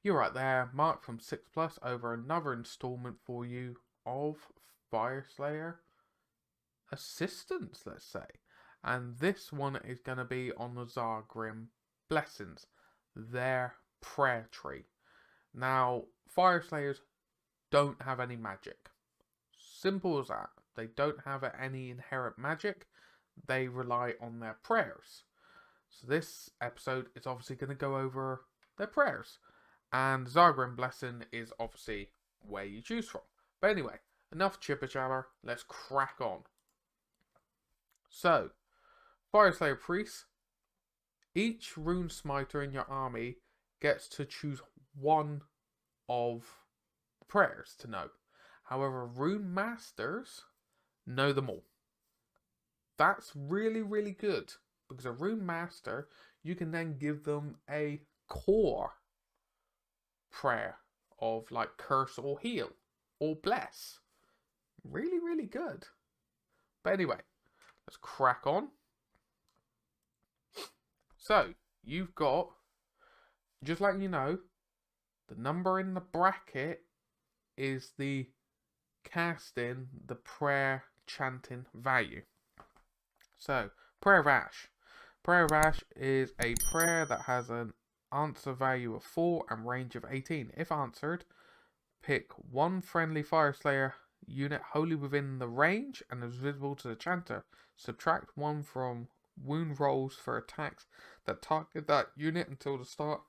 You're right there, Mark from 6 Plus, over another installment for you of Fyreslayer Assistance, let's say. And this one is going to be on the Zharrgim Blessings, their prayer tree. Now, Fyreslayers don't have any magic. Simple as that. They don't have any inherent magic. They rely on their prayers. So this episode is obviously going to go over their prayers. And Zharrgim Blessing is obviously where you choose from. But anyway, enough chipper jabber. Let's crack on. So, Fyreslayer Priests. Each rune smiter in your army gets to choose one of the prayers to know. However, rune masters know them all. That's really, really good. Because a rune master, you can then give them a core prayer of like curse or heal or bless. Really, really good. But anyway, let's crack on. So, you've got, just letting you know, the number in the bracket is the casting, the prayer chanting value. So, Prayer of Ash. Prayer of Ash is a prayer that has an answer value of 4 and range of 18. If answered, pick one friendly Fyreslayer unit wholly within the range and is visible to the chanter. Subtract 1 from wound rolls for attacks that target that unit until the start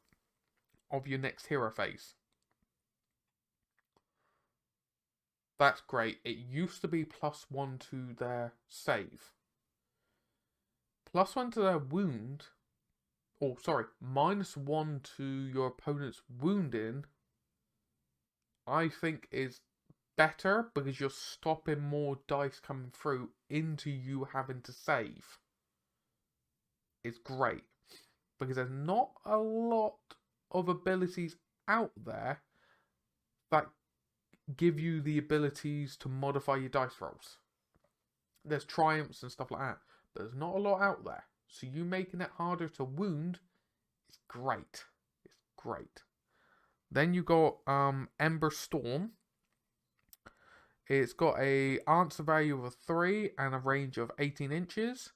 of your next hero phase. That's great. It used to be +1 to their save. +1 to their wound. Oh, sorry. -1 to your opponent's wounding. I think is better because you're stopping more dice coming through into you having to save. It's great. Because there's not a lot of abilities out there that give you the abilities to modify your dice rolls. There's triumphs and stuff like that. But there's not a lot out there. So you making it harder to wound is great. It's great. Then you got Ember Storm. It's got a answer value of 3 and a range of 18 inches.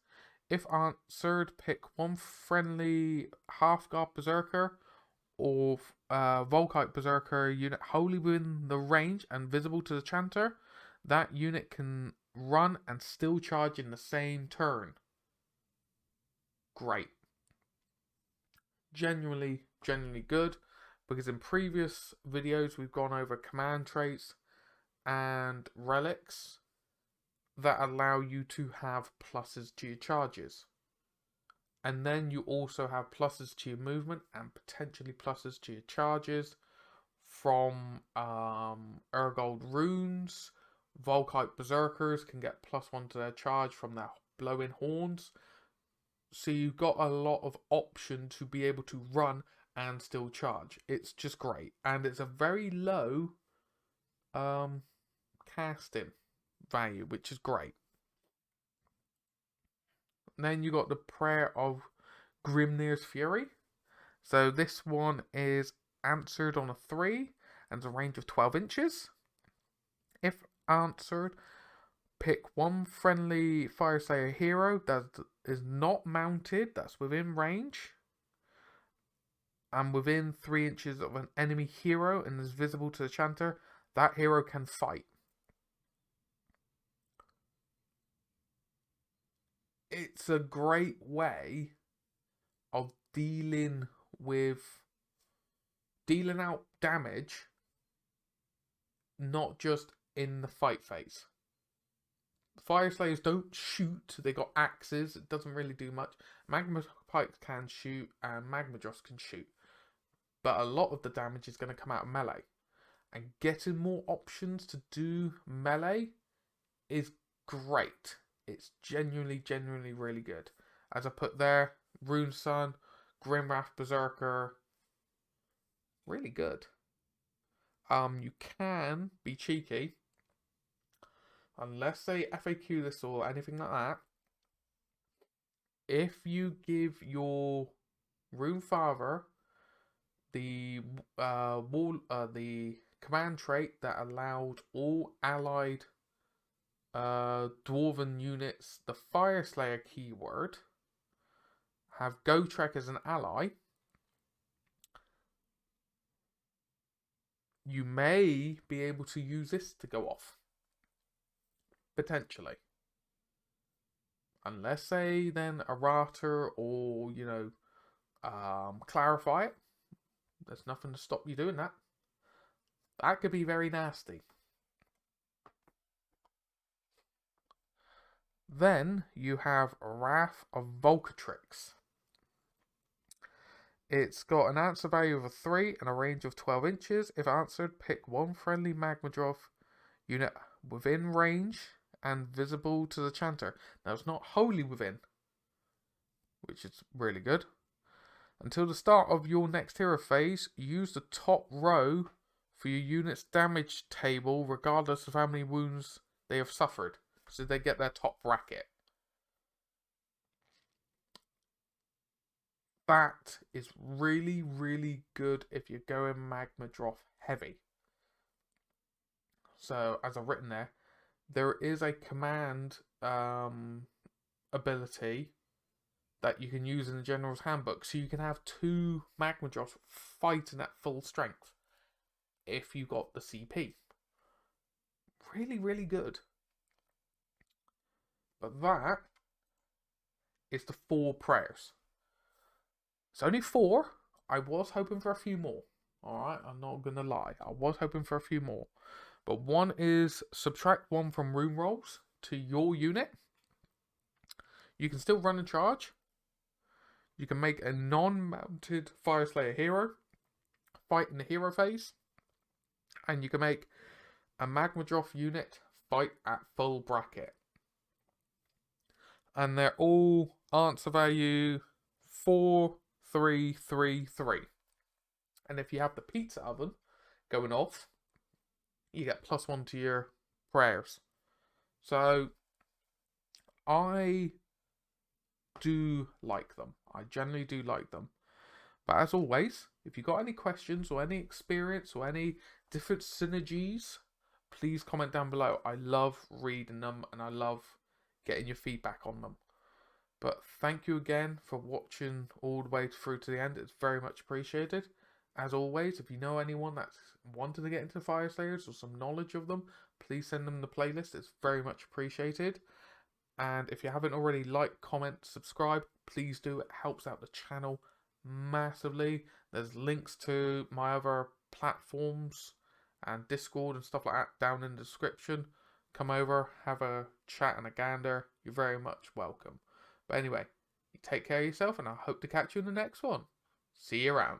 If answered, pick one friendly Halfguard Berserker or Volkite Berserker unit wholly within the range and visible to the chanter. That unit can run and still charge in the same turn. Great. Genuinely good. Because in previous videos we've gone over command traits and relics that allow you to have pluses to your charges. And then you also have pluses to your movement and potentially pluses to your charges from Urgold runes. Volkite Berserkers can get +1 to their charge from their blowing horns. So you've got a lot of option to be able to run and still charge. It's just great. And it's a very low casting value, which is great. And then you got the Prayer of Grimnir's Fury. So this one is answered on a 3 and a range of 12 inches. If answered, pick one friendly Fyreslayer hero that is not mounted, that's within range, and within 3 inches of an enemy hero and is visible to the chanter. That hero can fight. It's a great way of dealing out damage, not just in the fight phase. Fyreslayers don't shoot, they got axes, it doesn't really do much. Magma Pikes can shoot and Magmadross can shoot. But a lot of the damage is going to come out of melee. And getting more options to do melee is great. It's genuinely really good. As I put there, Rune Sun, Grimwrath Berserker, really good. You can be cheeky, unless they FAQ this or anything like that. If you give your Rune Father the the command trait that allowed all allied dwarven units the Fyreslayer keyword, have Gotrek as an ally. You may be able to use this to go off. Potentially. Unless they then errata or, clarify it. There's nothing to stop you doing that. That could be very nasty. Then you have Wrath of Volcatrix. It's got an answer value of 3 and a range of 12 inches. If answered, pick one friendly Magmadroth unit within range and visible to the chanter. Now, it's not wholly within, which is really good. Until the start of your next hero phase, use the top row for your unit's damage table, regardless of how many wounds they have suffered. So they get their top bracket. That is really, really good if you're going Magmadroth heavy. So, as I've written there is a command ability that you can use in the General's Handbook. So you can have 2 Magmadroths fighting at full strength if you got the CP. Really, really good. But that is the 4 prayers. It's only 4. I was hoping for a few more. Alright, I'm not going to lie. I was hoping for a few more. But one is subtract 1 from rune rolls to your unit. You can still run and charge. You can make a non-mounted Fyreslayer hero fight in the hero phase. And you can make a Magmadroth unit fight at full bracket. And they're all answer value 4, 3, 3, 3. And if you have the pizza oven going off, you get +1 to your prayers. So I do like them. I generally do like them. But as always, if you've got any questions or any experience or any different synergies, please comment down below. I love reading them and I love getting your feedback on them. But thank you again for watching all the way through to the end. It's very much appreciated. As always, if you know anyone that's wanted to get into Fyreslayers or some knowledge of them, please send them the playlist. It's very much appreciated. And if you haven't already liked, comment, subscribe, please do. It helps out the channel massively. There's links to my other platforms and Discord and stuff like that down in the description. Come over, have a chat and a gander. You're very much welcome. But anyway, you take care of yourself and I hope to catch you in the next one. See you around.